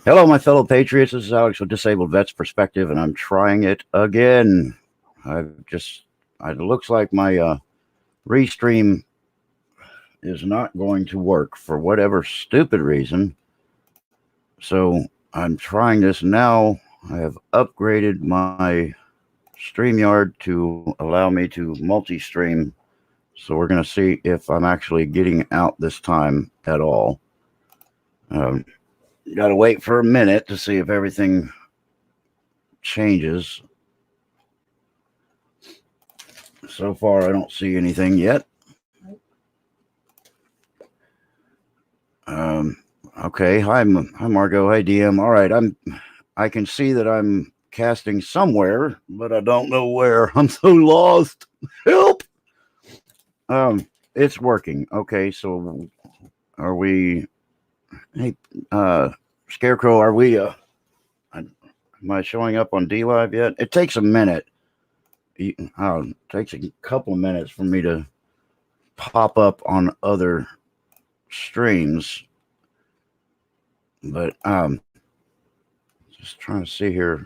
Hello, my fellow patriots. This is Alex with Disabled Vets Perspective, and I'm trying it again. It looks like my restream is not going to work for whatever stupid reason. So I'm trying this now. I have upgraded my StreamYard to allow me to multi-stream. So we're going to see if I'm actually getting out this time at all. Got to wait for a minute to see if everything changes. So far, I don't see anything yet. Okay. Hi, Margot. Hi, DM. All right. I can see that I'm casting somewhere, but I don't know where. I'm so lost. Help. It's working. Okay. So are we? Hey, Scarecrow, are we? Am I showing up on D Live yet? It takes a minute. It takes a couple of minutes for me to pop up on other streams, but just trying to see here.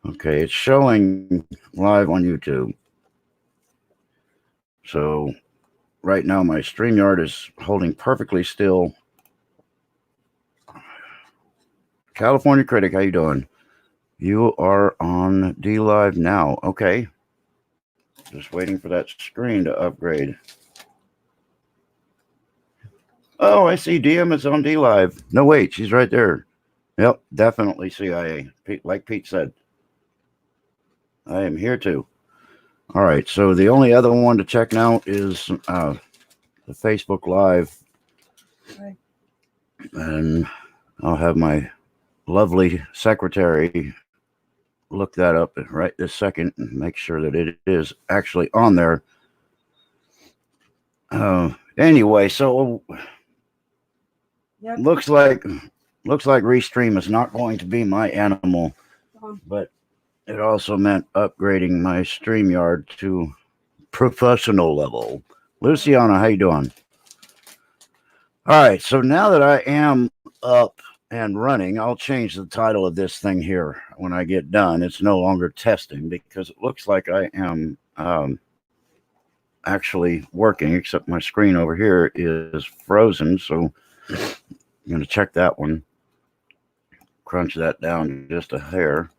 Okay, it's showing live on YouTube. So right now my StreamYard is holding perfectly still. California Critic, how you doing? You are on D Live now. Okay. Just waiting for that screen to upgrade. Oh, I see DM is on D Live. No, wait, she's right there. Yep, definitely CIA. Like Pete said. I am here too. All right, so the only other one to check now is the Facebook Live. Right. And I'll have my lovely secretary look that up right this second and make sure that it is actually on there. Anyway, so yep. looks like Restream is not going to be my animal, but it also meant upgrading my StreamYard to professional level. Luciana, how you doing? All right, so now that I am up and running, I'll change the title of this thing here when I get done. It's no longer testing because it looks like I am actually working, except my screen over here is frozen. So I'm going to check that one. Crunch that down just a hair.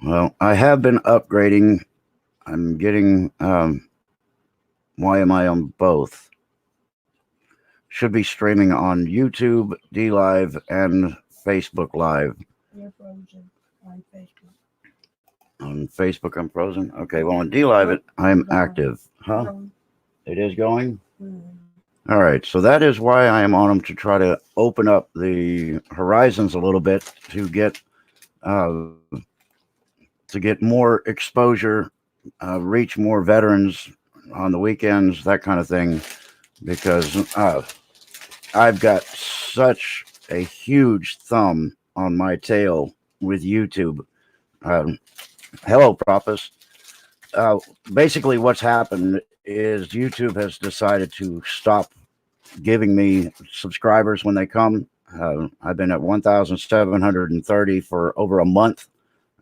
Well, I have been upgrading. I'm getting why am I on both? Should be streaming on YouTube, D Live, and Facebook Live. You're frozen on Facebook. On Facebook, I'm frozen. Okay, well on D Live, I'm active. Huh? It is going. All right, so that is why I am on them, to try to open up the horizons a little bit to get more exposure, reach more veterans on the weekends, that kind of thing, because I've got such a huge thumb on my tail with YouTube. Hello, Prophet. Basically, what's happened is YouTube has decided to stop giving me subscribers when they come. I've been at 1,730 for over a month.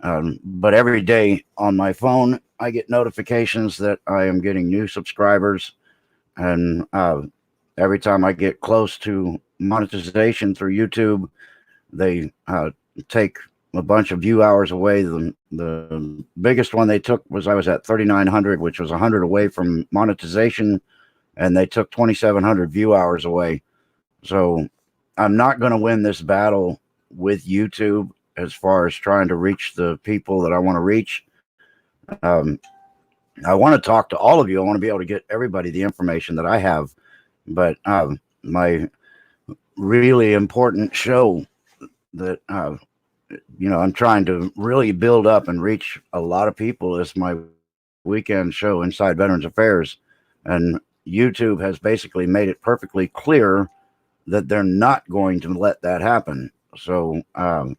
But every day on my phone, I get notifications that I am getting new subscribers. And every time I get close to monetization through YouTube, they take a bunch of view hours away. The biggest one they took was I was at 3,900, which was 100 away from monetization, and they took 2,700 view hours away. So I'm not going to win this battle with YouTube as far as trying to reach the people that I want to reach. I want to talk to all of you. I want to be able to get everybody the information that I have. But my really important show that, I'm trying to really build up and reach a lot of people is my weekend show, Inside Veterans Affairs. And YouTube has basically made it perfectly clear that they're not going to let that happen. So I'm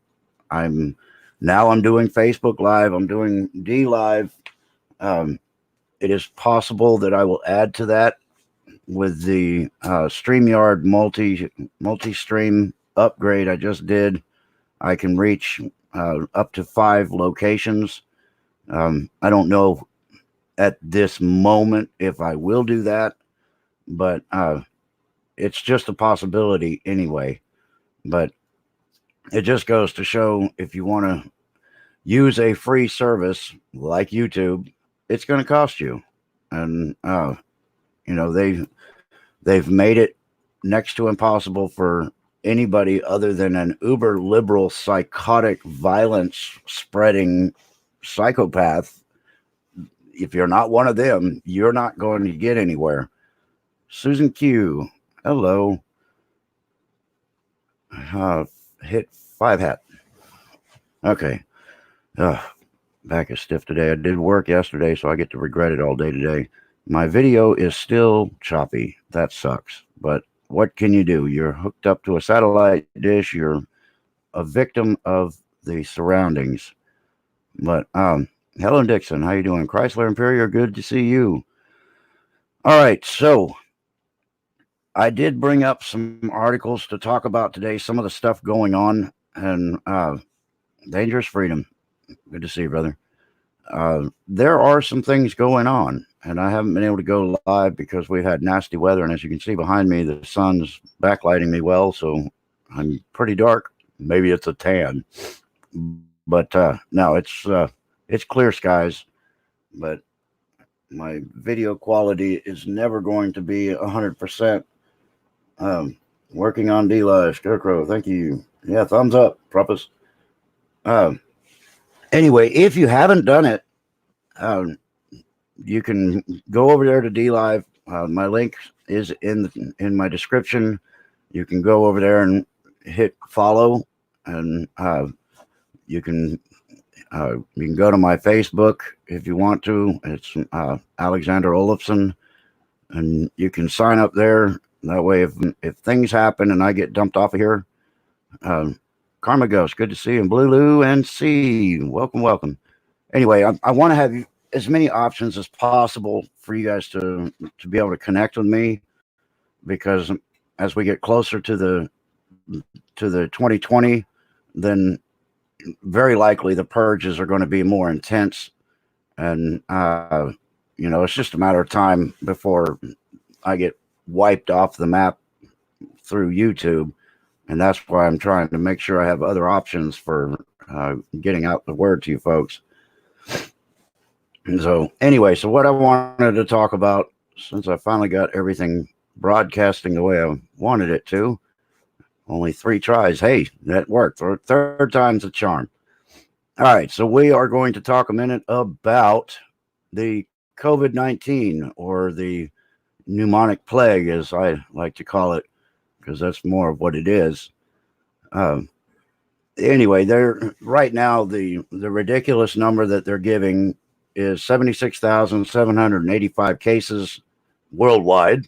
doing Facebook Live. I'm doing D Live. It is possible that I will add to that with the StreamYard multi-stream upgrade I just did, I can reach up to 5 locations. I don't know at this moment if I will do that, but it's just a possibility anyway. But it just goes to show, if you want to use a free service like YouTube, it's going to cost you. And they've made it next to impossible for anybody other than an uber liberal, psychotic, violence spreading psychopath. If you're not one of them, you're not going to get anywhere. Susan Q, hello. Hit 5 hat. Okay. Back is stiff today. I did work yesterday, so I get to regret it all day today. My video is still choppy. That sucks. But what can you do? You're hooked up to a satellite dish. You're a victim of the surroundings. But Helen Dixon, how you doing? Chrysler Imperial, good to see you. All right, so I did bring up some articles to talk about today, some of the stuff going on, and Dangerous Freedom. Good to see you, brother. There are some things going on, and I haven't been able to go live because we've had nasty weather, and as you can see behind me, the sun's backlighting me well, so I'm pretty dark. Maybe it's a tan, but no, it's clear skies, but my video quality is never going to be 100%. Working on D-Live, Scarecrow, thank you. Yeah, thumbs up, Propus. Anyway, if you haven't done it, you can go over there to D-Live. My link is in my description. You can go over there and hit follow, and you can go to my Facebook if you want to. It's Alexander Olofsson, and you can sign up there. That way, if things happen and I get dumped off of here, Karma Ghost, good to see you. And Blue Lou and C, welcome. Anyway, I want to have as many options as possible for you guys to be able to connect with me, because as we get closer to the 2020, then very likely the purges are going to be more intense, and it's just a matter of time before I get wiped off the map through YouTube, and that's why I'm trying to make sure I have other options for getting out the word to you folks. So anyway, so what I wanted to talk about, since I finally got everything broadcasting the way I wanted it to, only 3 tries. Hey, that worked. Third time's a charm. All right, so we are going to talk a minute about the COVID-19, or the pneumonic plague, as I like to call it, because that's more of what it is. Anyway, right now the ridiculous number that they're giving is 76,785 cases worldwide,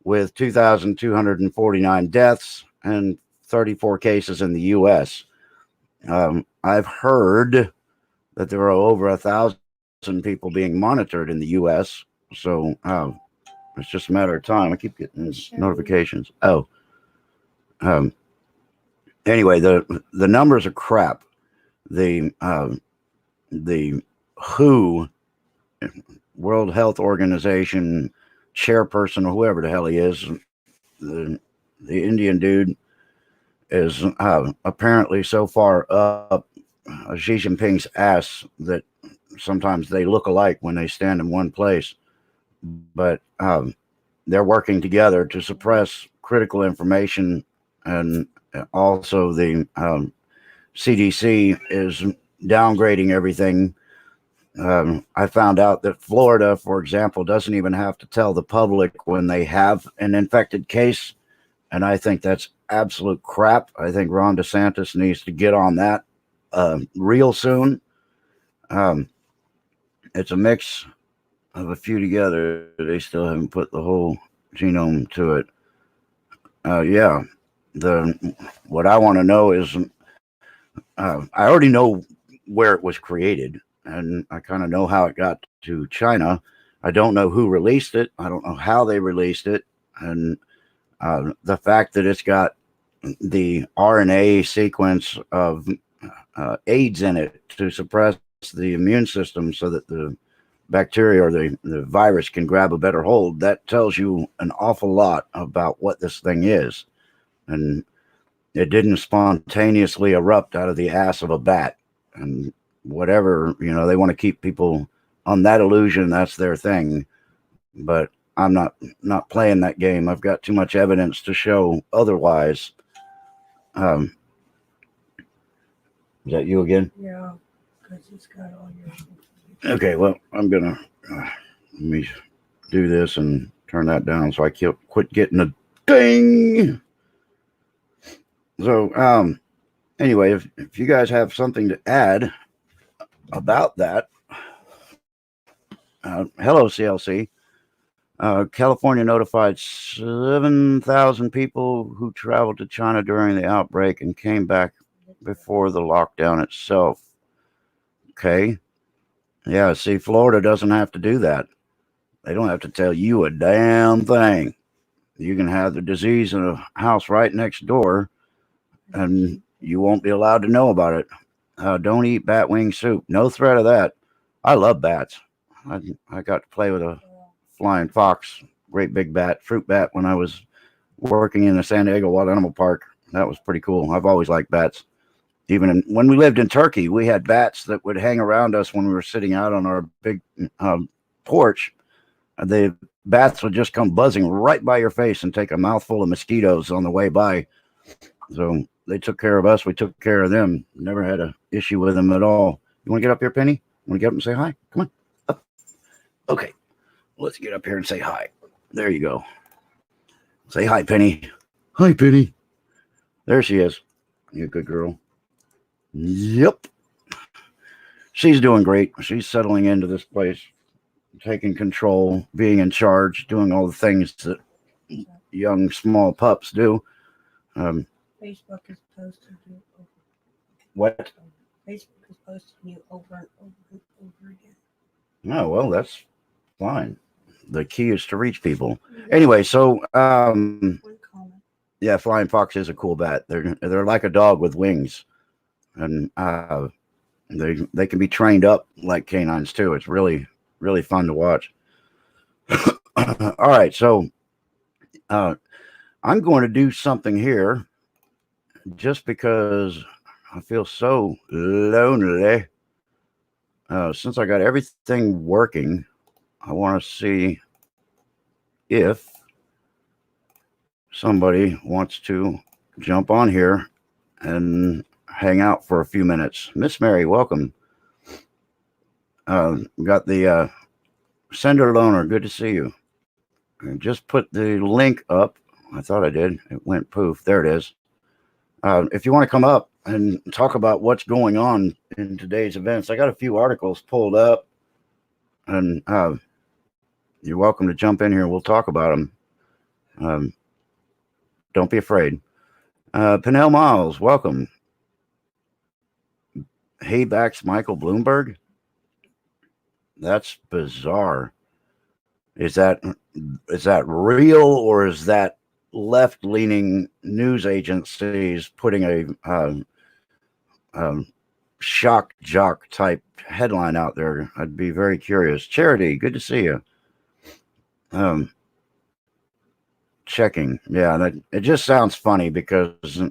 with 2,249 deaths and 34 cases in the U.S. I've heard that there are over 1,000 people being monitored in the U.S., so it's just a matter of time. I keep getting these notifications. Anyway, the numbers are crap. The WHO, World Health Organization chairperson, or whoever the hell he is, the Indian dude, is apparently so far up Xi Jinping's ass that sometimes they look alike when they stand in one place. But they're working together to suppress critical information, and also the CDC is downgrading everything. I found out that Florida, for example, doesn't even have to tell the public when they have an infected case, and I think that's absolute crap. I think Ron DeSantis needs to get on that real soon. It's a mix of a few together. They still haven't put the whole genome to it. Yeah, what I want to know is, I already know where it was created, and I kind of know how it got to China. I don't know who released it. I don't know how they released it. And the fact that it's got the RNA sequence of AIDS in it to suppress the immune system so that the bacteria or the virus can grab a better hold, that tells you an awful lot about what this thing is. And it didn't spontaneously erupt out of the ass of a bat. And whatever, they want to keep people on that illusion, that's their thing. But I'm not playing that game. I've got too much evidence to show otherwise. Is that you again? Yeah, because it's got all your. Okay, well, I'm gonna let me do this and turn that down so I quit getting a ding. So, anyway, if you guys have something to add about that, hello, CLC. California notified 7,000 people who traveled to China during the outbreak and came back before the lockdown itself. Okay. Yeah, see, Florida doesn't have to do that. They don't have to tell you a damn thing. You can have the disease in a house right next door, and you won't be allowed to know about it. Don't eat bat wing soup. No threat of that. I love bats. I got to play with a flying fox, great big bat, fruit bat, when I was working in the San Diego Wild Animal Park. That was pretty cool. I've always liked bats. Even when we lived in Turkey, we had bats that would hang around us when we were sitting out on our big porch. The bats would just come buzzing right by your face and take a mouthful of mosquitoes on the way by. So they took care of us. We took care of them. Never had an issue with them at all. You want to get up here, Penny? Want to get up and say hi? Come on. Up. Okay. Let's get up here and say hi. There you go. Say hi, Penny. Hi, Penny. There she is. You're a good girl. Yep. She's doing great. She's settling into this place, taking control, being in charge, doing all the things that young, small pups do. Facebook is posting you over. What? Facebook is posting you over and over and over again. Oh, well, that's fine. The key is to reach people. Anyway, so One comment. yeah, flying fox is a cool bat. They're like a dog with wings, and they can be trained up like canines too. It's really fun to watch. All right, so I'm going to do something here just because I feel so lonely. Since I got everything working, I want to see if somebody wants to jump on here and hang out for a few minutes. Miss Mary, welcome. Got the sender loaner. Good to see you. I just put the link up. I thought I did. It went poof. There it is. If you want to come up and talk about what's going on in today's events, I got a few articles pulled up, and you're welcome to jump in here. We'll talk about them. Don't be afraid. Pinnell Miles, welcome. Haybacks Michael Bloomberg? That's bizarre. Is that real, or is that left-leaning news agencies putting a shock jock type headline out there? I'd be very curious. Charity, good to see you. Checking. Yeah, it just sounds funny because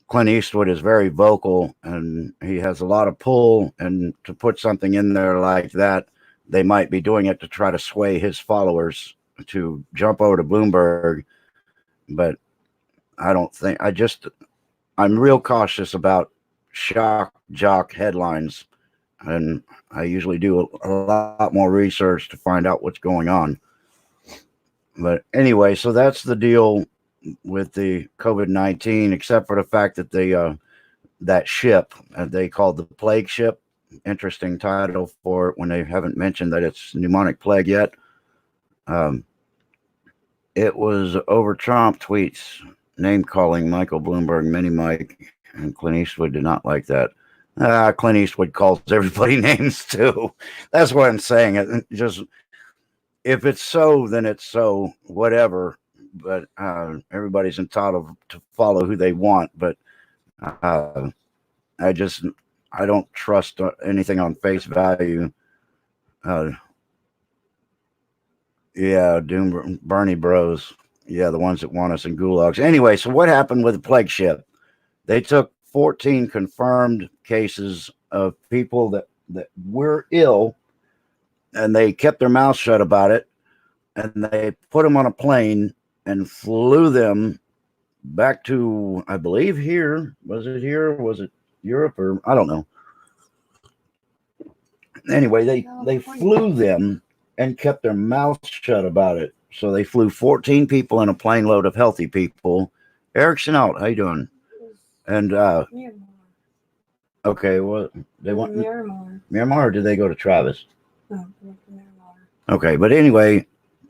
Clint Eastwood is very vocal and he has a lot of pull, and to put something in there like that, they might be doing it to try to sway his followers to jump over to Bloomberg. But I don't think, I'm real cautious about shock jock headlines, and I usually do a lot more research to find out what's going on. But anyway, so that's the deal with the COVID-19, except for the fact that that ship, they called the plague ship, interesting title for it when they haven't mentioned that it's pneumonic plague yet. It was over Trump tweets name calling Michael Bloomberg, Mini Mike, and Clint Eastwood did not like that. Clint Eastwood calls everybody names too. That's what I'm saying. It just, if it's so, then it's so, whatever. But everybody's entitled to follow who they want. But uh, I just, I don't trust anything on face value. Uh, yeah, Doom Bernie Bros. Yeah, the ones that want us in gulags. Anyway, so what happened with the plague ship? They took 14 confirmed cases of people that were ill, and they kept their mouths shut about it, and they put them on a plane and flew them back to, I believe, here. Was it here? Was it Europe? Or I don't know. Anyway, they flew them and kept their mouths shut about it. So they flew 14 people in a plane load of healthy people. Erickson out. How you doing? And okay, well, they went Miramar, or did they go to Travis? No, Okay, but anyway,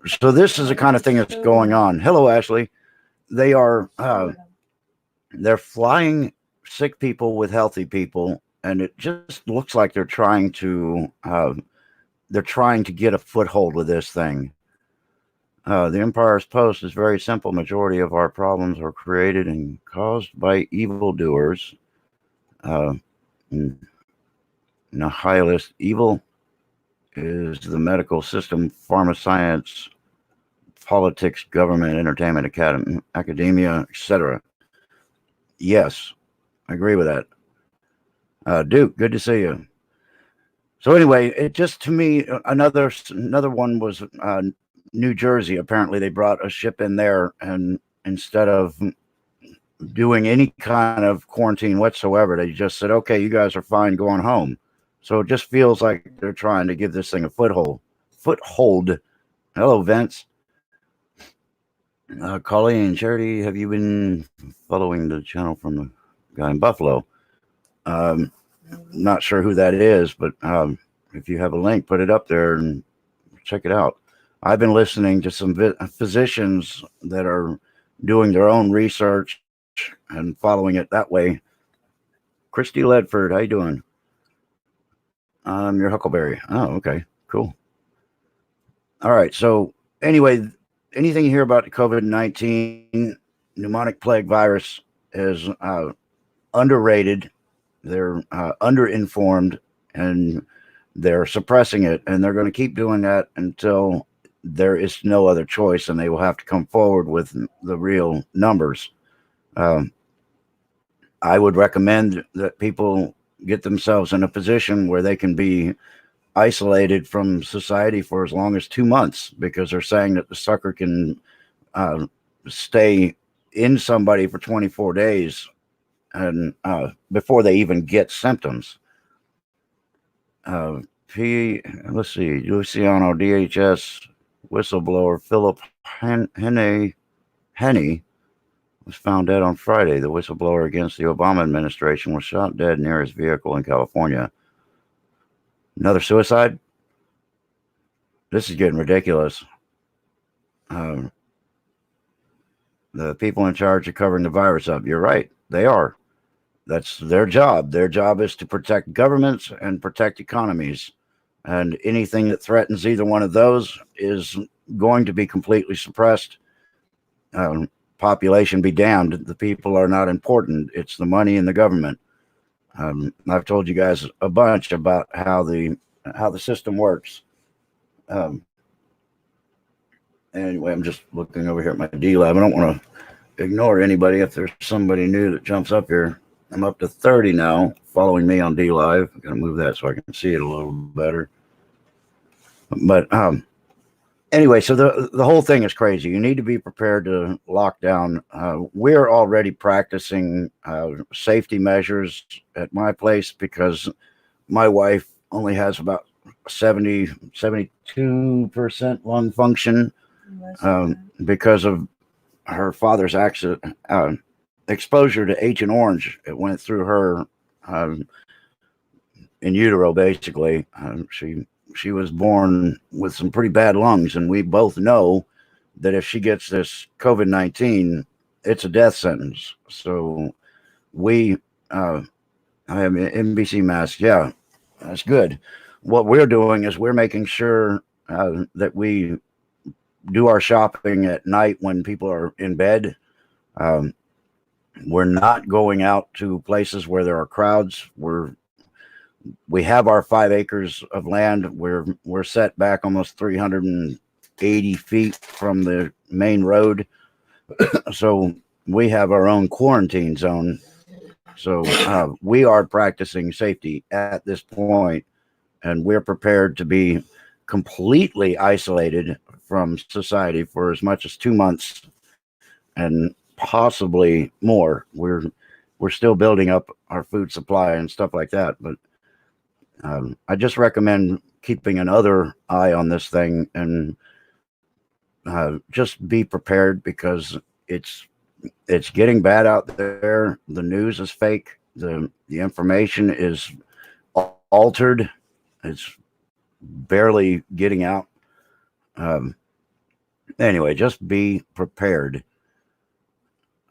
so this is the kind of thing that's going on. Hello, Ashley. They are they're flying sick people with healthy people, and it just looks like they're trying to get a foothold with this thing. The Empire's Post is very simple. Majority of our problems are created and caused by evildoers. In the high list, evil is the medical system, pharma science, politics, government, entertainment, academia, etc. Yes, I agree with that. Duke, good to see you. So anyway, it just, to me, another one was New Jersey. Apparently, they brought a ship in there, and instead of doing any kind of quarantine whatsoever, they just said, "Okay, you guys are fine going home." So it just feels like they're trying to give this thing a foothold. Hello, Vince. Colleen, Charity, have you been following the channel from the guy in Buffalo? Not sure who that is, but if you have a link, put it up there and check it out. I've been listening to some physicians that are doing their own research and following it that way. Christy Ledford, how you doing? Your Huckleberry. Oh, okay, cool. All right. So anyway, anything you hear about the COVID-19 pneumonic plague virus is underrated. They're underinformed, and they're suppressing it, and they're going to keep doing that until there is no other choice, and they will have to come forward with the real numbers. I would recommend that people get themselves in a position where they can be isolated from society for as long as 2 months, because they're saying that the sucker can stay in somebody for 24 days and before they even get symptoms. Let's see, Luciano DHS whistleblower Philip Henney was found dead on Friday. The whistleblower against the Obama administration was shot dead near his vehicle in California. Another suicide? This is getting ridiculous. The people in charge of covering the virus up, you're right, they are. That's their job. Their job is to protect governments and protect economies. And anything that threatens either one of those is going to be completely suppressed. Population be damned. The people are not important. It's the money in the government. I've told you guys a bunch about how the system works. Anyway, I'm just looking over here at my D Lab. I don't want to ignore anybody. If there's somebody new that jumps up here, I'm up to 30 now following me on D Live. I'm going to move that so I can see it a little better. But anyway, so the whole thing is crazy. You need to be prepared to lock down. We're already practicing safety measures at my place because my wife only has about 72% lung function because of her father's accident, exposure to Agent Orange. It went through her in utero, basically. She was born with some pretty bad lungs, and we both know that if she gets this COVID-19, it's a death sentence. So I have an NBC mask. Yeah, that's good. What we're doing is we're making sure that we do our shopping at night when people are in bed. Um, we're not going out to places where there are crowds. We have our 5 acres of land. We're set back almost 380 feet from the main road, so we have our own quarantine zone. So we are practicing safety at this point, and we're prepared to be completely isolated from society for as much as 2 months and possibly more. We're still building up our food supply and stuff like that, but I just recommend keeping another eye on this thing and just be prepared, because it's it's getting bad out there. The news is fake. The information is altered. It's barely getting out. Um, anyway, just be prepared.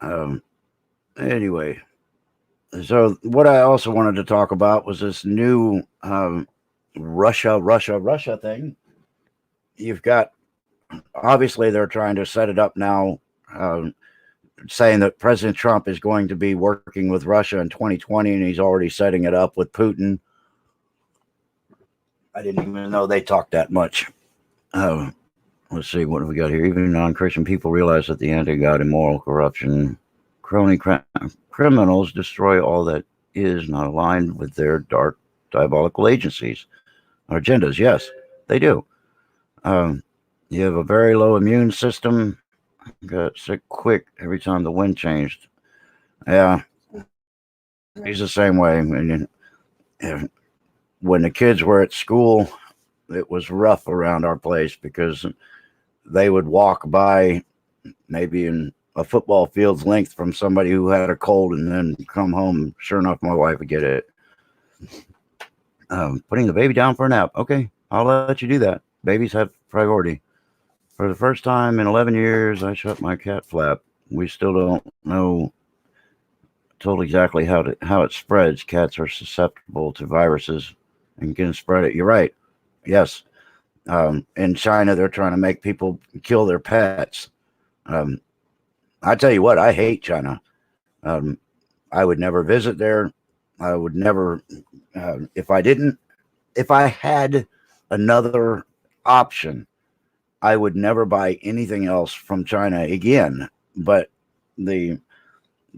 Um, anyway, so what I also wanted to talk about was this new Russia thing. You've got, obviously they're trying to set it up now, saying that President Trump is going to be working with Russia in 2020, and he's already setting it up with Putin. I didn't even know they talked that much. Let's see, what have we got here? Even non-Christian people realize that the anti-God, immoral, corruption, criminals destroy all that is not aligned with their dark, diabolical agencies or agendas. Yes, they do. You have a very low immune system. Got sick quick every time the wind changed. Yeah, he's the same way. And when the kids were at school, it was rough around our place because they would walk by maybe in a football field's length from somebody who had a cold and then come home. Sure enough, my wife would get it. Putting the baby down for a nap. Okay, I'll let you do that. Babies have priority. For the first time in 11 years, I shut my cat flap. We still don't know told exactly how it spreads. Cats are susceptible to viruses and can spread it. You're right. Yes. In China, they're trying to make people kill their pets. I tell you what, I hate China. I would never visit there. I would never, if I had another option, I would never buy anything else from China again. But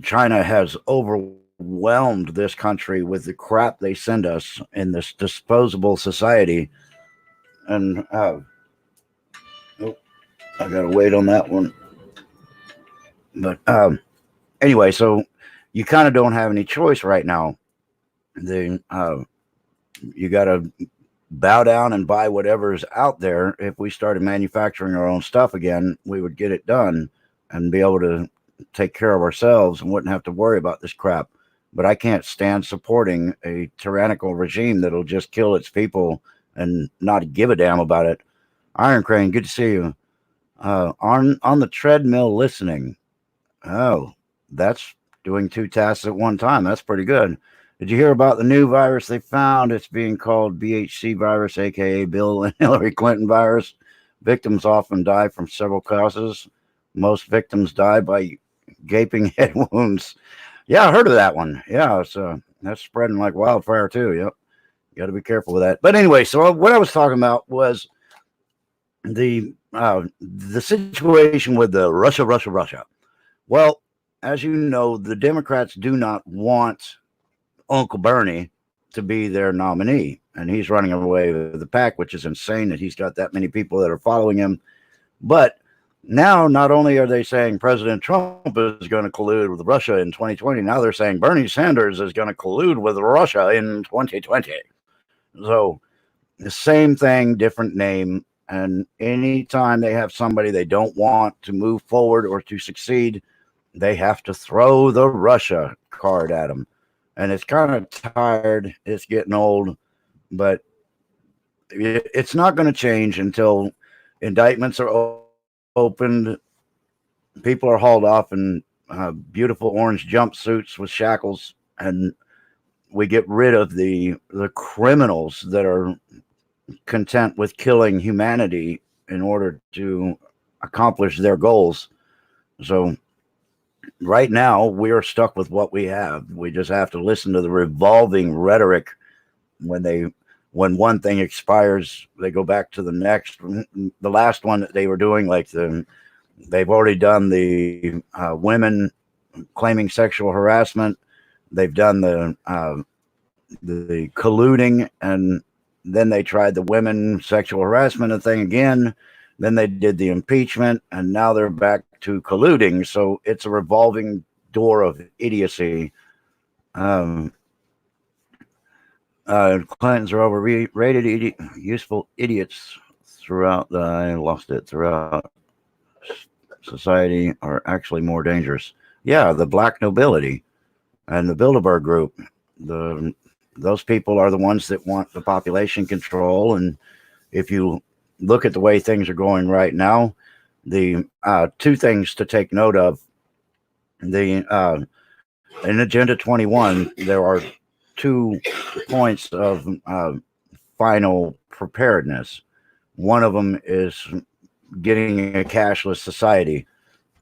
China has overwhelmed this country with the crap they send us in this disposable society. And I gotta wait on that one. But anyway, so you kind of don't have any choice right now. You got to bow down and buy whatever's out there. If we started manufacturing our own stuff again, we would get it done and be able to take care of ourselves and wouldn't have to worry about this crap. But I can't stand supporting a tyrannical regime that'll just kill its people and not give a damn about it. Iron Crane, good to see you. On the treadmill listening. Oh, that's doing 2 tasks at one time. That's pretty good. Did you hear about the new virus they found? It's being called BHC virus, aka Bill and Hillary Clinton virus. Victims often die from several causes. Most victims die by gaping head wounds. Yeah, I heard of that one. Yeah, that's spreading like wildfire too. Yep, you got to be careful with that. But anyway, so what I was talking about was the situation with the Russia. Well, as you know, the Democrats do not want Uncle Bernie to be their nominee, and he's running away with the pack, which is insane that he's got that many people that are following him. But now, not only are they saying President Trump is going to collude with Russia in 2020, now they're saying Bernie Sanders is going to collude with Russia in 2020. So the same thing, different name. And anytime they have somebody they don't want to move forward or to succeed, they have to throw the Russia card at them. And it's kind of tired. It's getting old, but it's not going to change until indictments are opened. People are hauled off in beautiful orange jumpsuits with shackles, and we get rid of the criminals that are content with killing humanity in order to accomplish their goals. So right now we are stuck with what we have. We just have to listen to the revolving rhetoric. When one thing expires, they go back to the next. The last one that they were doing, like they've already done the women claiming sexual harassment. They've done the colluding, and then they tried the women sexual harassment thing again. Then they did the impeachment, and now they're back to colluding. So it's a revolving door of idiocy. Clintons are overrated, useful idiots throughout society are actually more dangerous. Yeah, the black nobility and the Bilderberg group. Those people are the ones that want the population control. And if you look at the way things are going right now, the two things to take note of: in Agenda 21, there are 2 points of final preparedness. One of them is getting a cashless society.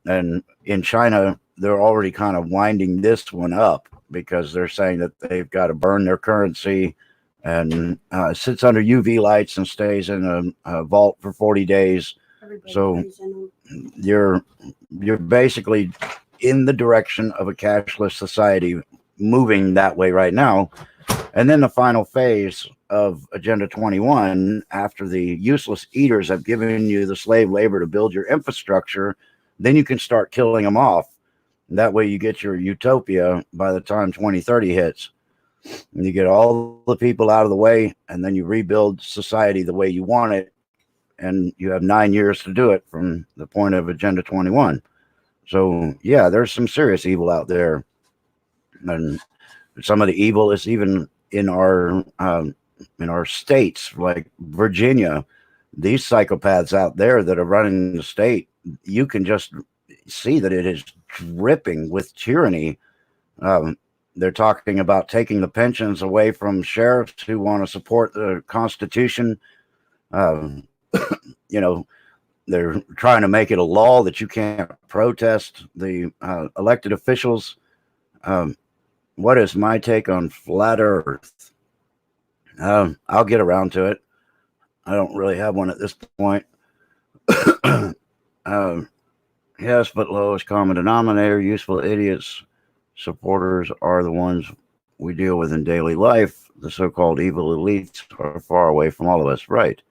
And in China, they're already kind of winding this one up because they're saying that they've got to burn their currency and sits under UV lights and stays in a vault for 40 days. So you're basically in the direction of a cashless society, moving that way right now. And then the final phase of Agenda 21, after the useless eaters have given you the slave labor to build your infrastructure, then you can start killing them off. That way you get your utopia by the time 2030 hits. And you get all the people out of the way, and then you rebuild society the way you want it. And you have 9 years to do it from the point of Agenda 21. So, yeah, there's some serious evil out there. And some of the evil is even in our states, like Virginia. These psychopaths out there that are running the state, you can just see that it is dripping with tyranny. They're talking about taking the pensions away from sheriffs who want to support the Constitution. They're trying to make it a law that you can't protest the elected officials. What is my take on flat Earth? I'll get around to it. I don't really have one at this point. Yes, but lowest common denominator, useful idiots, supporters are the ones we deal with in daily life. The so-called evil elites are far away from all of us, right?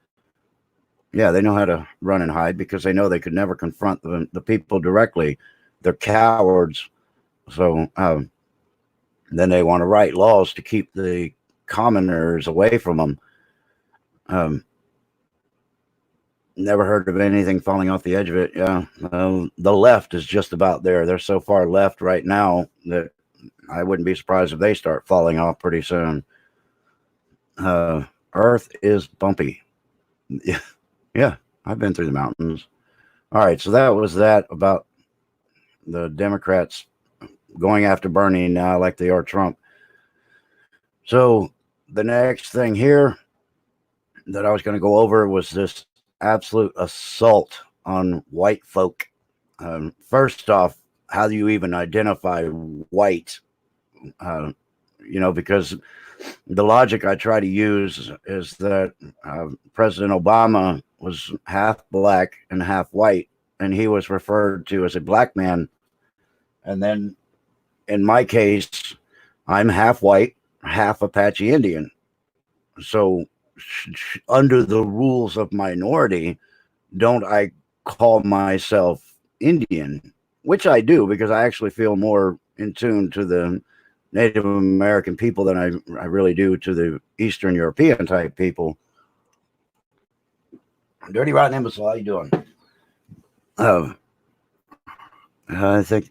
Yeah, they know how to run and hide because they know they could never confront the people directly. They're cowards. So then they want to write laws to keep the commoners away from them. Never heard of anything falling off the edge of it. Yeah, the left is just about there. They're so far left right now that I wouldn't be surprised if they start falling off pretty soon. Earth is bumpy. Yeah, I've been through the mountains. All right, so that was that about the Democrats going after Bernie now like they are Trump. So the next thing here that I was going to go over was this absolute assault on white folk. First off, how do you even identify white? Because the logic I try to use is that President Obama was half black and half white, and he was referred to as a black man. And then in my case, I'm half white, half Apache Indian. So under the rules of minority, don't I call myself Indian? Which I do, because I actually feel more in tune to the Native American people than I really do to the Eastern European type people. Dirty Rotten Imbecile, how you doing? I think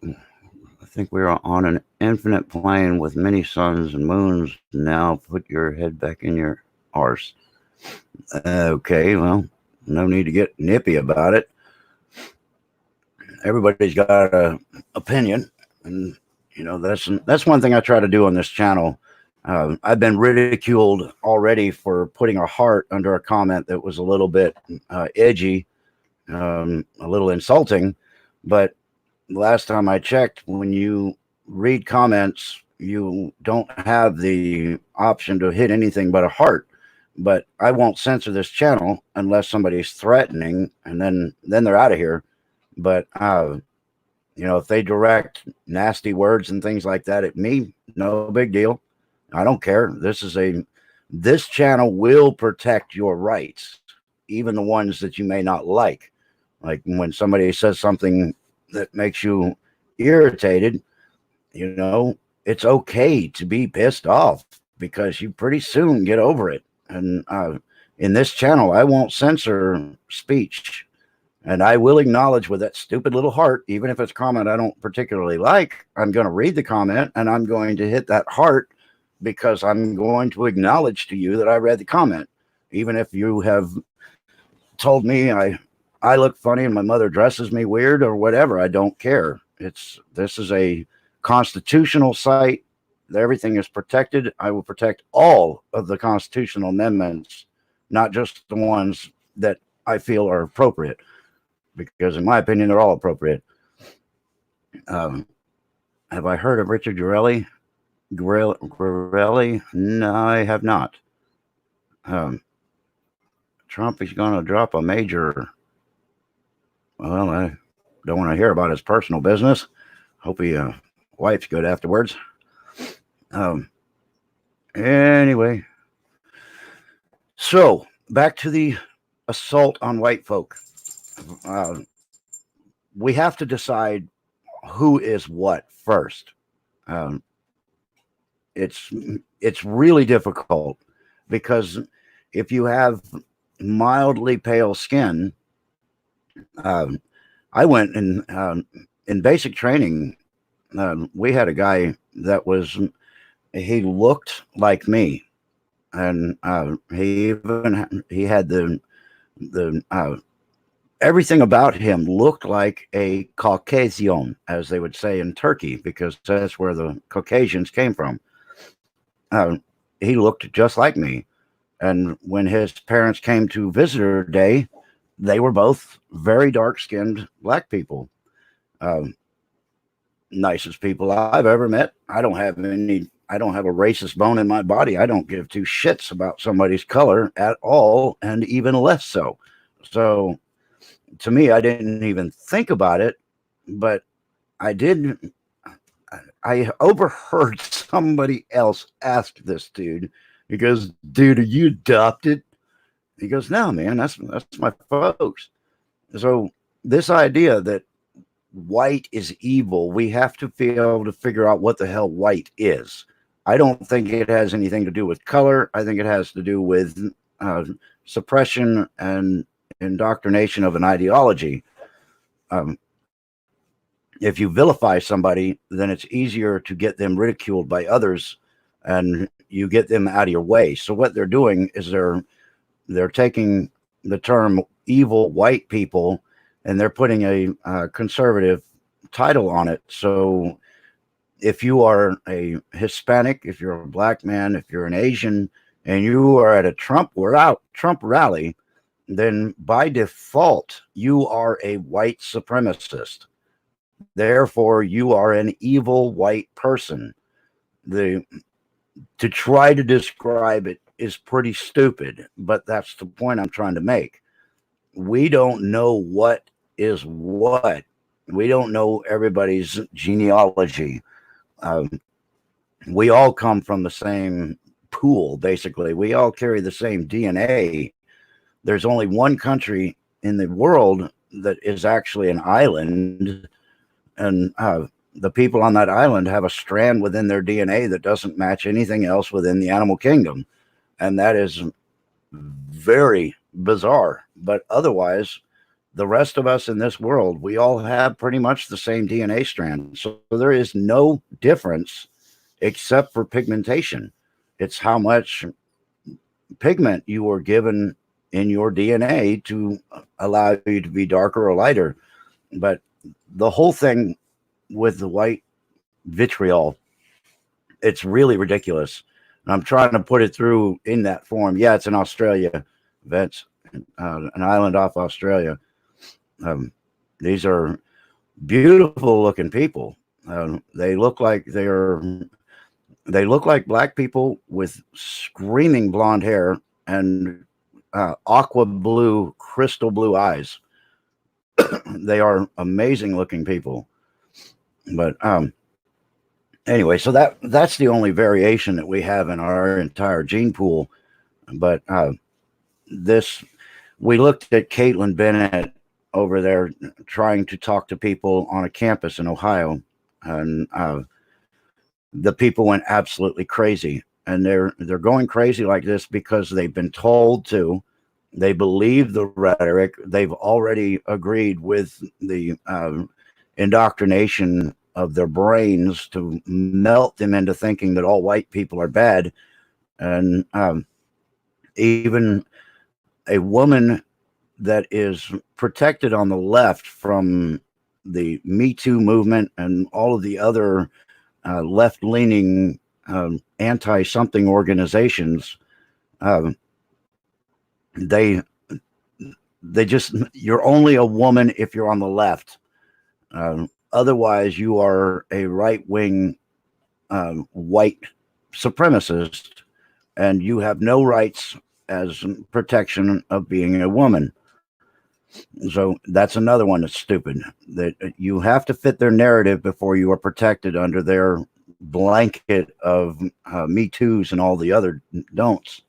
we're on an infinite plane with many suns and moons. Now put your head back in your arse. Okay, well, no need to get nippy about it. Everybody's got an opinion, and that's one thing I try to do on this channel. I've been ridiculed already for putting a heart under a comment that was a little bit edgy, a little insulting, but last time I checked, when you read comments, you don't have the option to hit anything but a heart. But I won't censor this channel unless somebody's threatening, and then they're out of here. But if they direct nasty words and things like that at me, no big deal. I don't care. This channel will protect your rights, even the ones that you may not like. Like when somebody says something that makes you irritated, it's okay to be pissed off because you pretty soon get over it. And in this channel, I won't censor speech. And I will acknowledge with that stupid little heart, even if it's a comment I don't particularly like, I'm going to read the comment and I'm going to hit that heart because I'm going to acknowledge to you that I read the comment. Even if you have told me I look funny and my mother dresses me weird or whatever, I don't care. This is a constitutional site. Everything is protected. I will protect all of the constitutional amendments, not just the ones that I feel are appropriate, because in my opinion, they're all appropriate. Have I heard of Richard Gorelli? No, I have not. Trump is going to drop a major. Well, I don't want to hear about his personal business. Hope his wife's good afterwards. Anyway, so back to the assault on white folk. We have to decide who is what first. It's really difficult because if you have mildly pale skin, I went in basic training. We had a guy that he looked like me, and he had the everything about him looked like a Caucasian, as they would say in Turkey, because that's where the Caucasians came from. He looked just like me. And when his parents came to visitor day, they were both very dark-skinned black people. Nicest people I've ever met. I don't have a racist bone in my body. I don't give two shits about somebody's color at all, and even less so. So to me, I didn't even think about it, but I overheard somebody else ask this dude. He goes, "Dude, are you adopted?" He goes, "No, man, that's my folks." So this idea that white is evil, we have to be able to figure out what the hell white is. I don't think it has anything to do with color. I think it has to do with suppression and indoctrination of an ideology. If you vilify somebody, then it's easier to get them ridiculed by others, and you get them out of your way. So what they're doing is they're taking the term evil white people and they're putting a conservative title on it. So if you are a Hispanic, if you're a black man, if you're an Asian, and you are at a Trump rally, then by default, you are a white supremacist. Therefore, you are an evil white person. To try to describe it is pretty stupid, but that's the point I'm trying to make. We don't know what is what. We don't know everybody's genealogy. We all come from the same pool, basically. We all carry the same DNA. There's only one country in the world that is actually an island, and the people on that island have a strand within their DNA that doesn't match anything else within the animal kingdom. And that is very bizarre. But otherwise, the rest of us in this world, we all have pretty much the same DNA strand. So there is no difference except for pigmentation. It's how much pigment you were given in your DNA to allow you to be darker or lighter. But the whole thing with the white vitriol, it's really ridiculous. And I'm trying to put it through in that form. Yeah, it's in Australia, Vince, an island off Australia. These are beautiful looking people. They look like they look like black people with screaming blonde hair and aqua blue, crystal blue eyes. They are amazing looking people. But anyway, so that's the only variation that we have in our entire gene pool. But this, we looked at Caitlin Bennett over there trying to talk to people on a campus in Ohio, and the people went absolutely crazy. And they're going crazy like this because they've been told to. They believe the rhetoric. They've already agreed with the indoctrination of their brains to melt them into thinking that all white people are bad. And even a woman that is protected on the left from the Me Too movement and all of the other left-leaning anti-something organizations, they just, you're only a woman if you're on the left. Otherwise, you are a right-wing white supremacist, and you have no rights as protection of being a woman. So that's another one that's stupid. That you have to fit their narrative before you are protected under their blanket of Me Too's and all the other don'ts.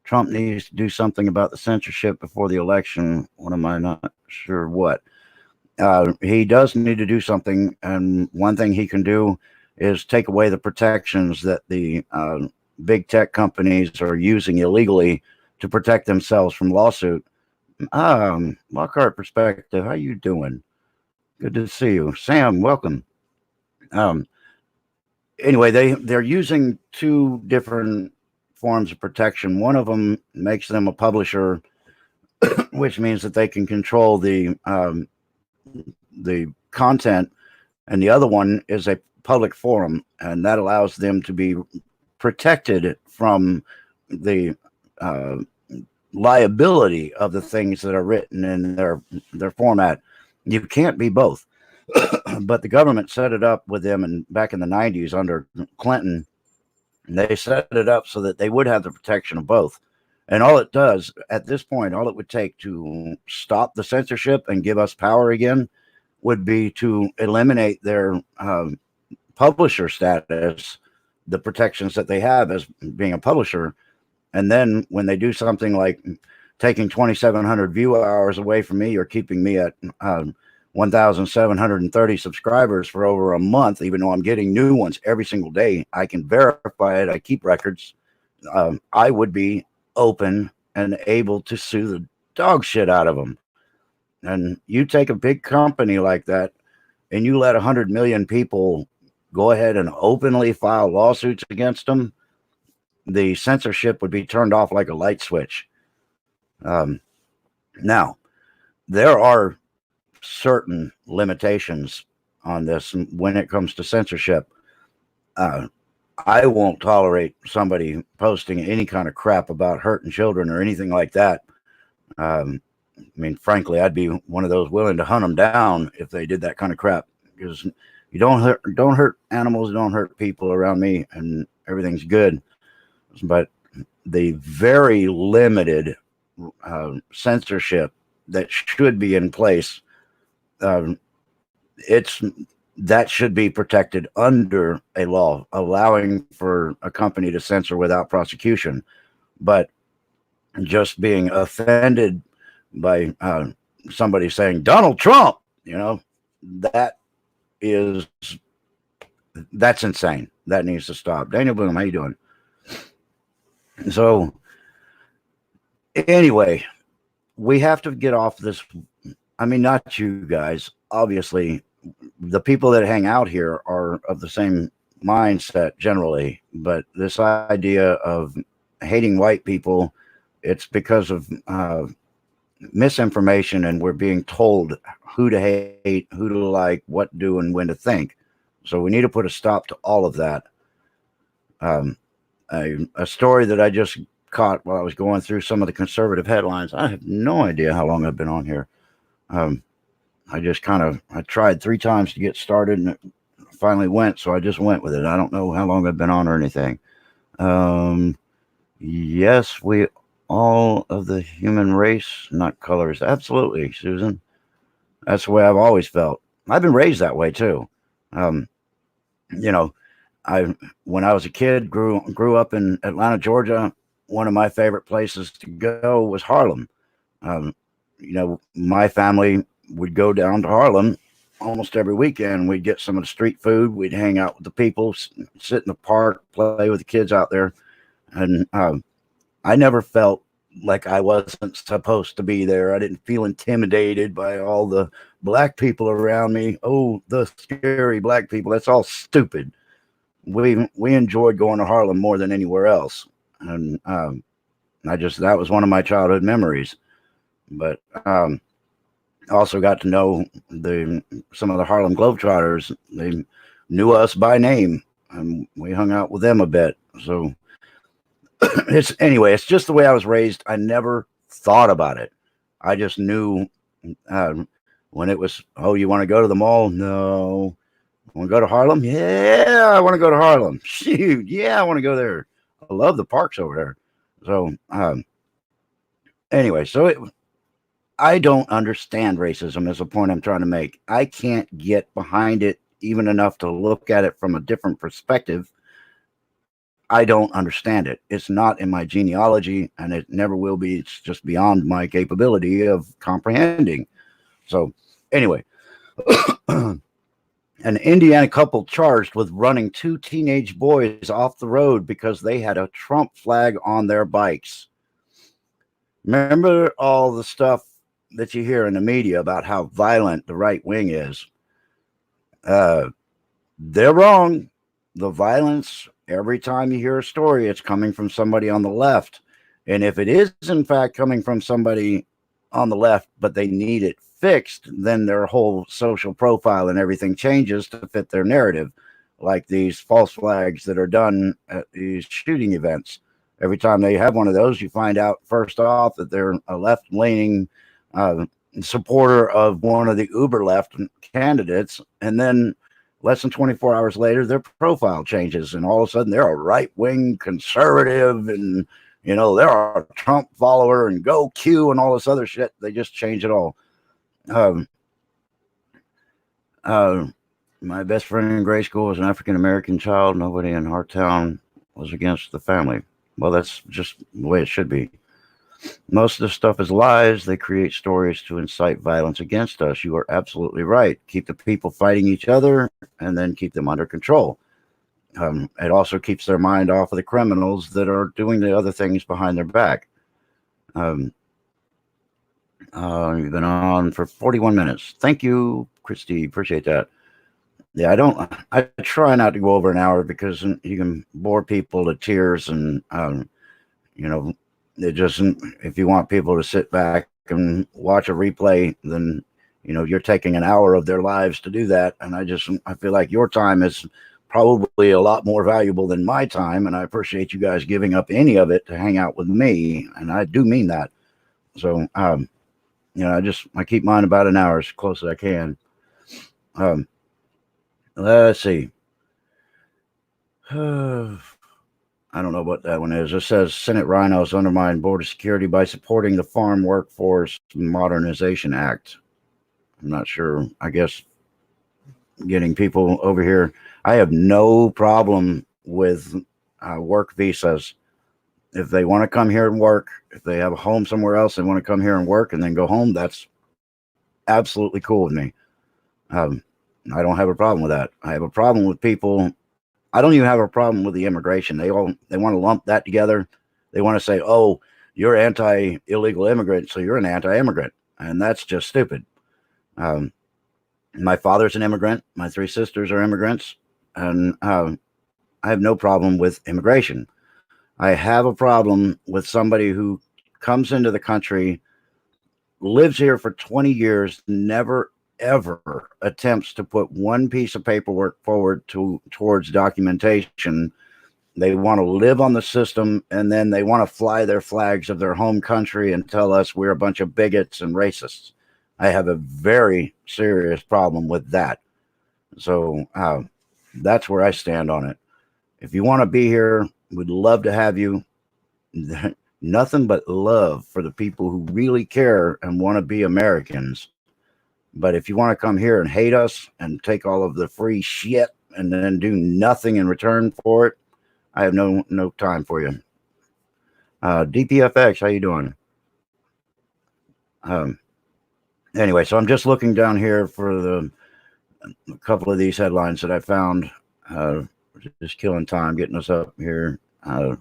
Trump needs to do something about the censorship before the election. What am I not sure what? He does need to do something, and one thing he can do is take away the protections that the big tech companies are using illegally to protect themselves from lawsuit. Lockhart Perspective, how you doing? Good to see you. Sam, welcome. Anyway, they're using two different forms of protection. One of them makes them a publisher, which means that they can control the content, and the other one is a public forum, and that allows them to be protected from the liability of the things that are written in their format. You can't be both. But the government set it up with them, and back in the 90s under Clinton, they set it up so that they would have the protection of both. And all it does at this point, all it would take to stop the censorship and give us power again would be to eliminate their publisher status, the protections that they have as being a publisher. And then when they do something like taking 2,700 view hours away from me or keeping me at 1,730 subscribers for over a month, even though I'm getting new ones every single day, I can verify it. I keep records. I would be open and able to sue the dog shit out of them. And you take a big company like that and you let 100 million people go ahead and openly file lawsuits against them, the censorship would be turned off like a light switch. Now, there are certain limitations on this when it comes to censorship. I won't tolerate somebody posting any kind of crap about hurting children or anything like that. I mean, frankly, I'd be one of those willing to hunt them down if they did that kind of crap, because you don't hurt animals, don't hurt people around me, and everything's good. But the very limited censorship that should be in place, that should be protected under a law allowing for a company to censor without prosecution. But just being offended by somebody saying Donald Trump, that's insane. That needs to stop. Daniel Boom, how you doing? So anyway, we have to get off this. I mean, not you guys. Obviously, the people that hang out here are of the same mindset generally, but this idea of hating white people, it's because of misinformation, and we're being told who to hate, who to like, what to do, and when to think. So we need to put a stop to all of that. A story that I just caught while I was going through some of the conservative headlines. I have no idea how long I've been on here. I tried 3 times to get started and it finally went. So I just went with it. I don't know how long I've been on or anything. Um, yes, we all of the human race, not colors. Absolutely, Susan. That's the way I've always felt. I've been raised that way too. Um, you know, I when I was a kid, grew up in Atlanta, Georgia. One of my favorite places to go was Harlem. Um, my family would go down to Harlem almost every weekend. We'd get some of the street food. We'd hang out with the people, sit in the park, play with the kids out there, and I never felt like I wasn't supposed to be there. I didn't feel intimidated by all the black people around me. Oh, the scary black people. That's all stupid. We enjoyed going to Harlem more than anywhere else, and that was one of my childhood memories. But also got to know some of the Harlem Globetrotters. They knew us by name, and we hung out with them a bit. So it's just the way I was raised. I never thought about it. I just knew uh, when it was, oh, you want to go to the mall? No. Want to go to Harlem? Yeah, I want to go to Harlem. Shoot, yeah, I want to go there. I love the parks over there. So anyway, I don't understand racism is the point I'm trying to make. I can't get behind it even enough to look at it from a different perspective. I don't understand it. It's not in my genealogy and it never will be. It's just beyond my capability of comprehending. So anyway, an Indiana couple charged with running 2 teenage boys off the road because they had a Trump flag on their bikes. Remember all the stuff that you hear in the media about how violent the right wing is? They're wrong. The violence, every time you hear a story, it's coming from somebody on the left. And if it is, in fact, coming from somebody on the left, but they need it fixed, then their whole social profile and everything changes to fit their narrative, like these false flags that are done at these shooting events. Every time they have one of those, you find out first off that they're a left-leaning supporter of one of the uber left candidates, and then less than 24 hours later, their profile changes, and all of a sudden they're a right-wing conservative, and they're a Trump follower, and go Q, and all this other shit. They just change it all. My best friend in grade school was an African-American child. Nobody in our town was against the family. Well, that's just the way it should be. Most of the stuff is lies. They create stories to incite violence against us. You are absolutely right. Keep the people fighting each other and then keep them under control. It also keeps their mind off of the criminals that are doing the other things behind their back. You've been on for 41 minutes. Thank you, Christy. Appreciate that. Yeah, I try not to go over an hour because you can bore people to tears, and it just, if you want people to sit back and watch a replay, then you're taking an hour of their lives to do that. And I feel like your time is probably a lot more valuable than my time, and I appreciate you guys giving up any of it to hang out with me, and I do mean that. So I keep mine about an hour as close as I can. Let's see. I don't know what that one is. It says Senate rhinos undermine border security by supporting the Farm Workforce Modernization Act. I'm not sure. I guess getting people over here. I have no problem with work visas. If they want to come here and work, if they have a home somewhere else, they want to come here and work and then go home, that's absolutely cool with me. I don't have a problem with that. I have a problem with people. I don't even have a problem with the immigration. They want to lump that together. They want to say, oh, you're anti-illegal immigrant, so you're an anti-immigrant. And that's just stupid. My father's an immigrant. My 3 sisters are immigrants. And I have no problem with immigration. I have a problem with somebody who comes into the country, lives here for 20 years, never ever attempts to put one piece of paperwork forward towards documentation. They want to live on the system, and then they want to fly their flags of their home country and tell us we're a bunch of bigots and racists. I have a very serious problem with that. So that's where I stand on it. If you want to be here, we'd love to have you. Nothing but love for the people who really care and want to be Americans. But if you want to come here and hate us and take all of the free shit and then do nothing in return for it, I have no time for you. DPFX, how you doing? Anyway, so I'm just looking down here for a couple of these headlines that I found. Just killing time, getting us up here. All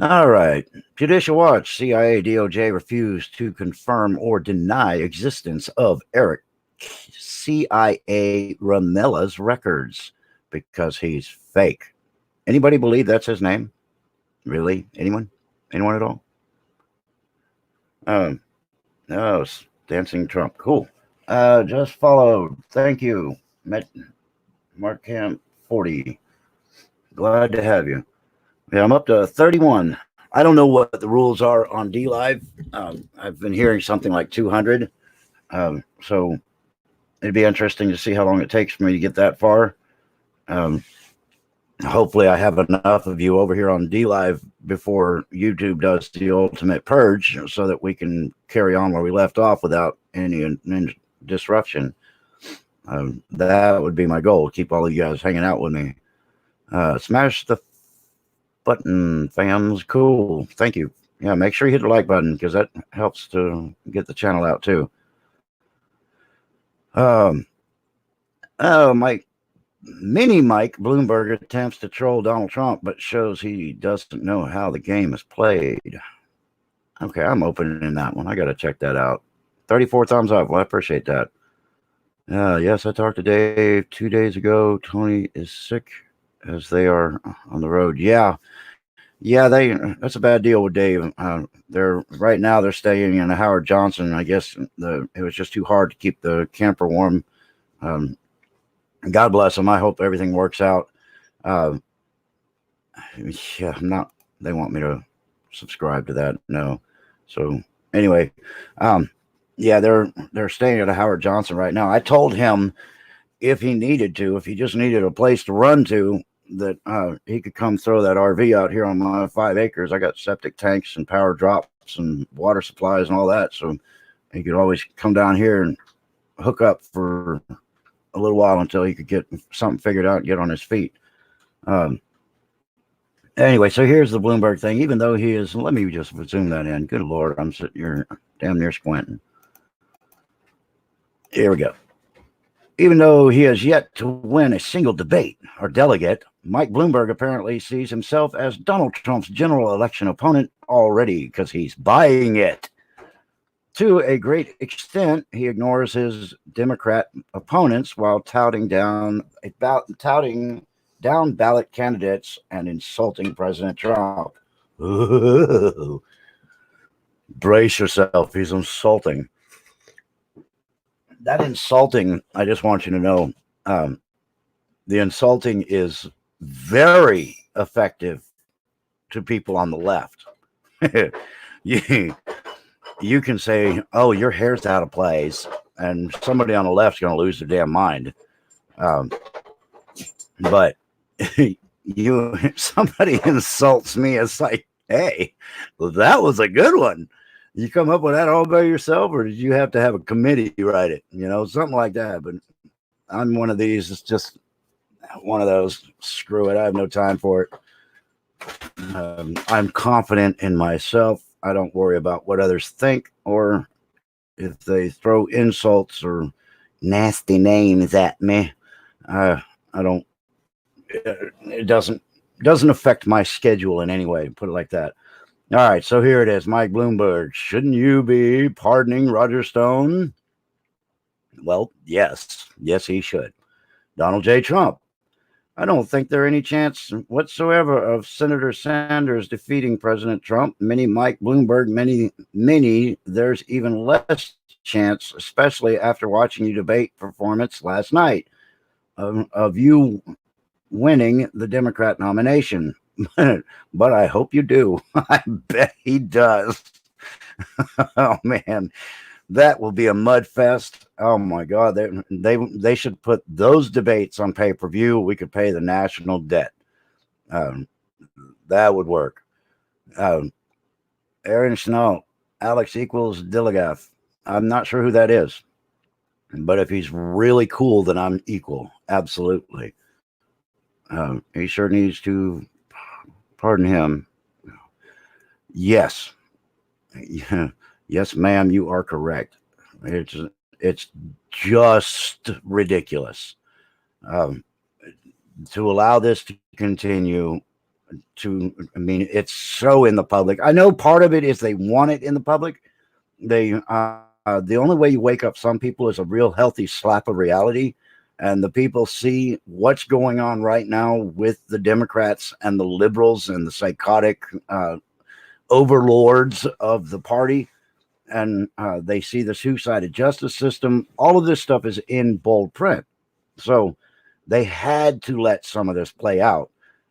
right. Judicial Watch, CIA, DOJ refused to confirm or deny existence of Eric CIA Ramella's records because he's fake. Anybody believe that's his name? Really? Anyone? Anyone at all? No, Dancing Trump. Cool. Just followed. Thank you. Met Mark Camp 40. Glad to have you. Yeah, I'm up to 31. I don't know what the rules are on D Live. I've been hearing something like 200. So it'd be interesting to see how long it takes for me to get that far. Hopefully I have enough of you over here on D Live before YouTube does the ultimate purge so that we can carry on where we left off without any disruption. That would be my goal, keep all of you guys hanging out with me. Smash the button, fans. Cool. Thank you. Yeah, make sure you hit the like button because that helps to get the channel out too. Oh, Mike Bloomberg attempts to troll Donald Trump, but shows he doesn't know how the game is played. Okay, I'm opening that one. I got to check that out. 34 thumbs up. Well, I appreciate that. Yes, I talked to Dave 2 days ago. Tony is sick as they are on the road. Yeah, that's a bad deal with Dave. They're right now they're staying in a Howard Johnson. I guess it was just too hard to keep the camper warm. God bless them. I hope everything works out. Yeah, they want me to subscribe to that. No. So anyway, yeah, they're staying at a Howard Johnson right now. I told him if he just needed a place to run to, that he could come throw that RV out here on my 5 acres. I got septic tanks and power drops and water supplies and all that. So he could always come down here and hook up for a little while until he could get something figured out and get on his feet. Anyway, so here's the Bloomberg thing. Even though he is, let me just zoom that in. Good Lord, I'm sitting here damn near squinting. Here we go. Even though he has yet to win a single debate or delegate, Mike Bloomberg apparently sees himself as Donald Trump's general election opponent already because he's buying it. To a great extent, he ignores his Democrat opponents while touting down ballot candidates and insulting President Trump. Ooh. Brace yourself. He's insulting. That insulting, I just want you to know, the insulting is very effective to people on the left. You can say, oh, your hair's out of place, and somebody on the left's going to lose their damn mind. But somebody insults me, it's like, hey, well, that was a good one. You come up with that all by yourself, or did you have to have a committee write it? Something like that. But I'm one of these. It's just one of those. Screw it. I have no time for it. I'm confident in myself. I don't worry about what others think or if they throw insults or nasty names at me. I don't. It doesn't affect my schedule in any way. Put it like that. All right, so here it is. Mike Bloomberg. Shouldn't you be pardoning Roger Stone? Well, yes, he should. Donald J. Trump. I don't think there's any chance whatsoever of Senator Sanders defeating President Trump. Mike Bloomberg, many, there's even less chance, especially after watching your debate performance last night, of you winning the Democrat nomination. But I hope you do. I bet he does. Oh man, that will be a mud fest. Oh my God, they should put those debates on pay per view. We could pay the national debt. Um, that would work. Um, Aaron Snow, Alex equals Dilligaff. I'm not sure who that is, but if he's really cool, then I'm equal. Absolutely. He sure needs to pardon him. Yes. Yes, ma'am, you are correct. It's just ridiculous. Um, to allow this to continue I mean, it's so in the public. I know part of it is they want it in the public. The only way you wake up some people is a real healthy slap of reality. And the people see what's going on right now with the Democrats and the liberals and the psychotic overlords of the party. And they see the two-sided justice system. All of this stuff is in bold print. So they had to let some of this play out.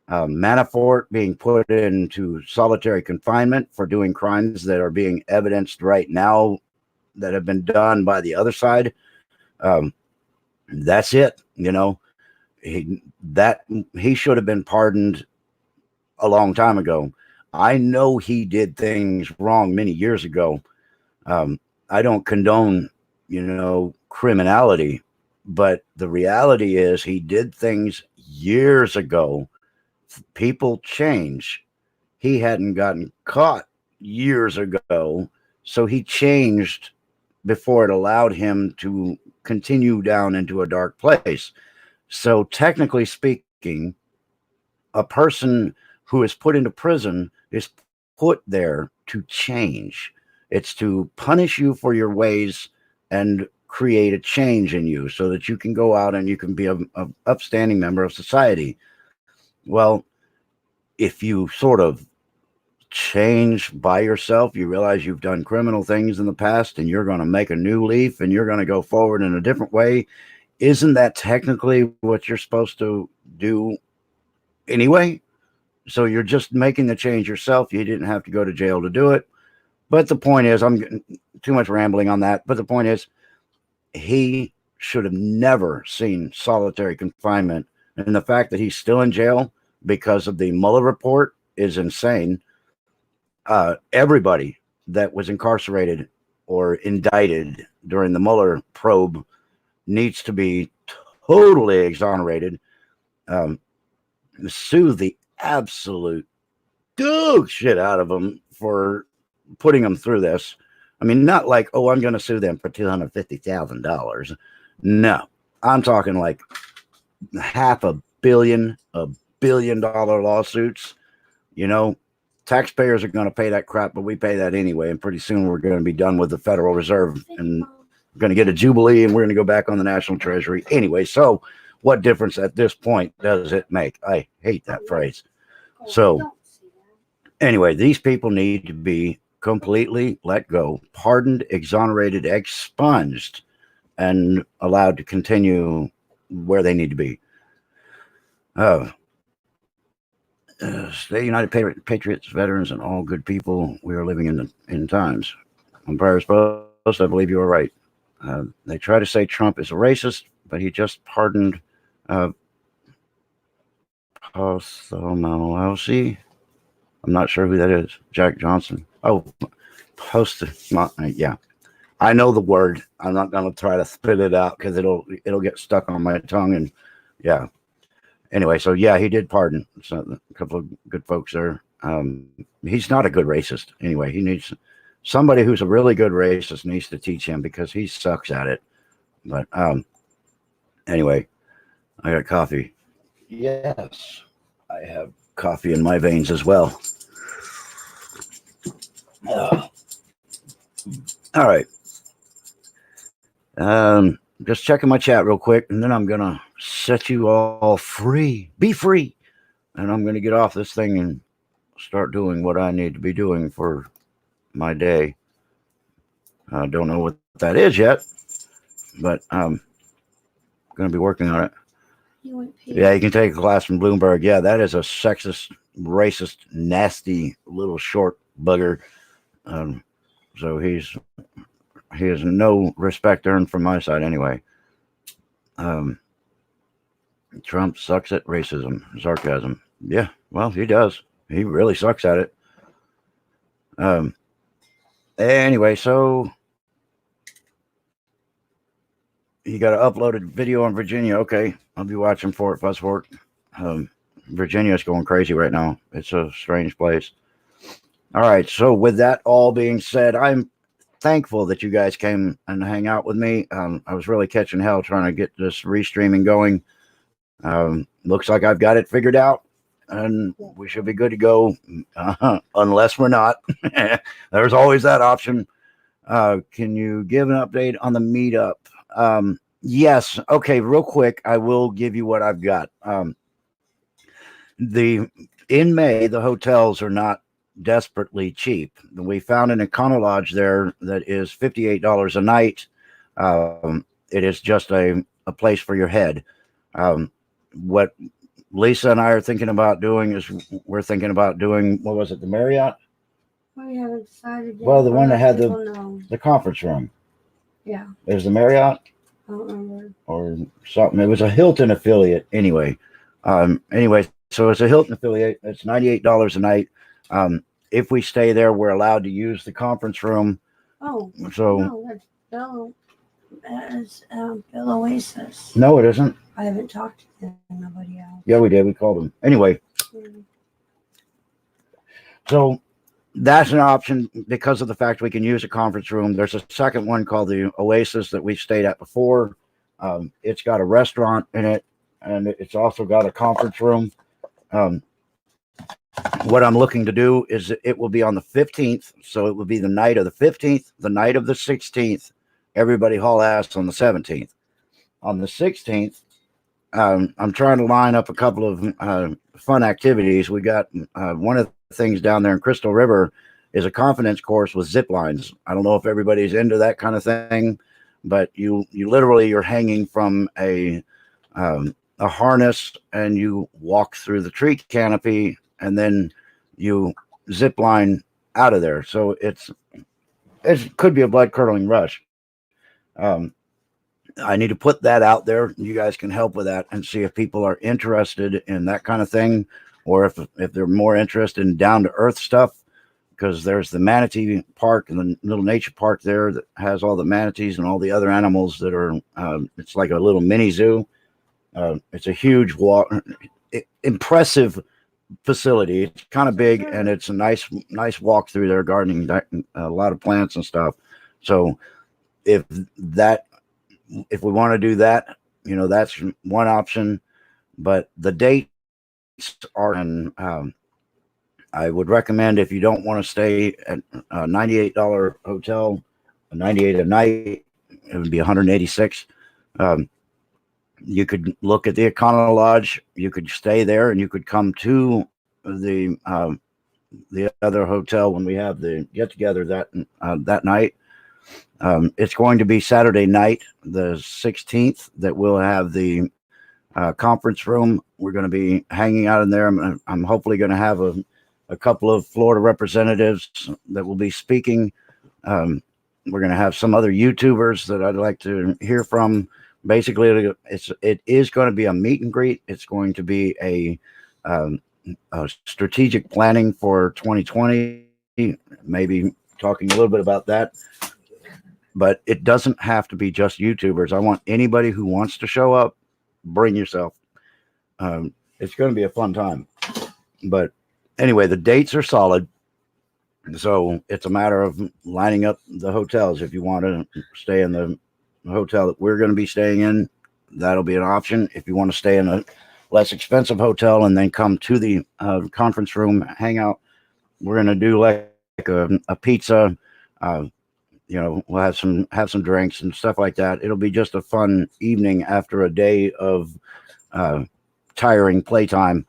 Manafort being put into solitary confinement for doing crimes that are being evidenced right now that have been done by the other side. That's it. You know, he should have been pardoned a long time ago. I know he did things wrong many years ago. I don't condone, criminality, but the reality is he did things years ago. People change. He hadn't gotten caught years ago, so he changed before it allowed him to continue down into a dark place. So technically speaking, a person who is put into prison is put there to change. It's to punish you for your ways and create a change in you so that you can go out and you can be a upstanding member of society. Well, if you sort of change by yourself, you realize you've done criminal things in the past and you're going to make a new leaf and you're going to go forward in a different way. Isn't that technically what you're supposed to do anyway? So you're just making the change yourself. You didn't have to go to jail to do it. But the point is, I'm getting too much rambling on that. But the point is, he should have never seen solitary confinement. And the fact that he's still in jail because of the Mueller report is insane. Everybody that was incarcerated or indicted during the Mueller probe needs to be totally exonerated. Sue the absolute dog shit out of them for putting them through this. I mean, not like, oh, I'm going to sue them for $250,000. No, I'm talking like $500 million, $1 billion lawsuits. Taxpayers are going to pay that crap, but we pay that anyway. And pretty soon we're going to be done with the Federal Reserve and we're going to get a jubilee and we're going to go back on the National Treasury anyway. So what difference at this point does it make? I hate that phrase. So anyway, these people need to be completely let go, pardoned, exonerated, expunged, and allowed to continue where they need to be. Stay united, patriots, veterans, and all good people. We are living in times. Umpire Post, I believe you are right. They try to say Trump is a racist, but he just pardoned Postholowski. I'm not sure who that is. Jack Johnson. Oh, yeah. I know the word. I'm not going to try to spit it out because it'll get stuck on my tongue. And yeah. Anyway, so yeah, he did pardon a couple of good folks there. He's not a good racist. Anyway, he needs somebody who's a really good racist needs to teach him because he sucks at it. But anyway, I got coffee. Yes, I have coffee in my veins as well. All right. Just checking my chat real quick, and then I'm gonna set you all free. Be free, and I'm gonna get off this thing and start doing what I need to be doing for my day. I don't know what that is yet, but I'm gonna be working on it. Yeah, you can take a class from Bloomberg. Yeah, that is a sexist, racist, nasty little short bugger. So he has no respect earned from my side anyway. Trump sucks at racism, sarcasm. Yeah, well, he does. He really sucks at it. Anyway, so you got an uploaded video on Virginia. Okay, I'll be watching for it, Buzz for it. Virginia is going crazy right now. It's a strange place. All right, so with that all being said, I'm thankful that you guys came and hang out with me. I was really catching hell trying to get this restreaming going. Looks like I've got it figured out, and we should be good to go, unless we're not. There's always that option. Can you give an update on the meetup? Yes. Okay, real quick, I will give you what I've got. In May, the hotels are not desperately cheap. We found an Econo Lodge there that is $58 a night. It is just a place for your head. What Lisa and I are thinking about doing is we're thinking about doing, what was it, the Marriott? We haven't decided yet. Well, the one that had the conference room. Yeah. There's the Marriott. I don't remember. Or something. It was a Hilton affiliate anyway. So it's a Hilton affiliate. It's $98 a night. If we stay there, we're allowed to use the conference room. Oh, so no, that's Bill. That is Bill Oasis. No, it isn't. I haven't talked to them. Nobody else. Yeah, we did. We called them anyway. So that's an option because of the fact we can use a conference room. There's a second one called the Oasis that we've stayed at before. It's got a restaurant in it, and it's also got a conference room. What I'm looking to do is it will be on the 15th, so it will be the night of the 15th, the night of the 16th. Everybody haul ass on the 17th. On the 16th, I'm trying to line up a couple of fun activities. We got one of the things down there in Crystal River is a confidence course with zip lines. I don't know if everybody's into that kind of thing, but you literally you're hanging from a harness and you walk through the tree canopy and then you zip line out of there. So it could be a blood curdling rush. I need to put that out there. You guys can help with that and see if people are interested in that kind of thing, or if they're more interested in down to earth stuff, because there's the manatee park and the little nature park there that has all the manatees and all the other animals that are, it's like a little mini zoo. It's a huge impressive facility. It's kind of big and it's a nice walk through there, gardening, a lot of plants and stuff. So if we want to do that, that's one option, but the dates are, and I would recommend, if you don't want to stay at a $98 hotel, $98 a night, it would be $186. You could look at the Econo Lodge. You could stay there, and you could come to the other hotel when we have the get together that night. It's going to be Saturday night, the 16th, that we'll have the conference room. We're going to be hanging out in there. I'm hopefully going to have a couple of Florida representatives that will be speaking. We're going to have some other YouTubers that I'd like to hear from. Basically, it is going to be a meet and greet. It's going to be a strategic planning for 2020, maybe talking a little bit about that. But it doesn't have to be just YouTubers. I want anybody who wants to show up, bring yourself. It's going to be a fun time. But anyway, the dates are solid. So it's a matter of lining up the hotels. If you want to stay in the hotel that we're going to be staying in, that'll be an option. If you want to stay in a less expensive hotel and then come to the conference room hangout, we're going to do like a pizza. We'll have some drinks and stuff like that. It'll be just a fun evening after a day of tiring playtime.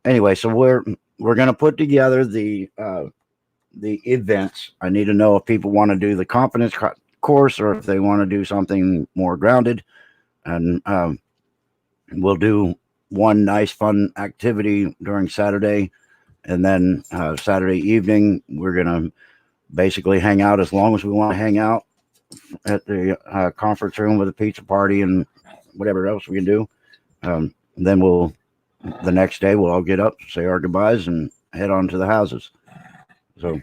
Anyway, so we're going to put together the events. I need to know if people want to do the confidence course or if they want to do something more grounded, and we'll do one nice fun activity during Saturday, and then Saturday evening we're gonna basically hang out as long as we want to hang out at the conference room with a pizza party and whatever else we can do. Then the next day we'll all get up, say our goodbyes, and head on to the houses. So,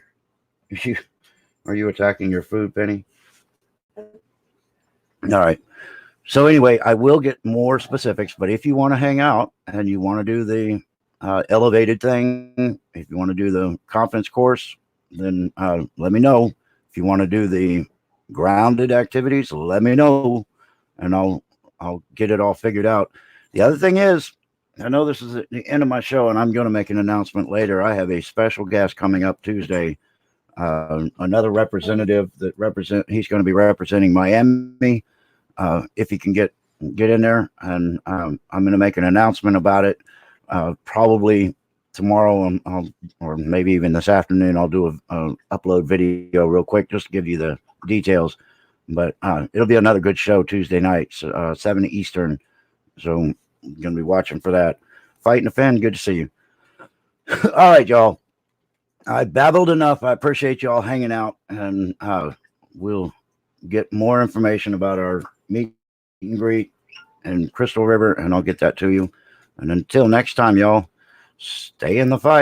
are you attacking your food, Penny? All right. So anyway, I will get more specifics, but if you want to hang out and you want to do the elevated thing, if you want to do the confidence course, then let me know. If you want to do the grounded activities, let me know, and I'll get it all figured out. The other thing is, I know this is the end of my show, and I'm going to make an announcement later. I have a special guest coming up Tuesday. Another representative he's going to be representing Miami. If he can get in there, and I'm going to make an announcement about it. Probably tomorrow, or maybe even this afternoon, I'll do a upload video real quick just to give you the details. But it'll be another good show Tuesday night, 7 Eastern. So I'm going to be watching for that. Fight and Defend, good to see you. All right, y'all. I babbled enough. I appreciate y'all hanging out, and we'll get more information about our meet and greet and Crystal River, and I'll get that to you. And until next time, y'all, stay in the fight.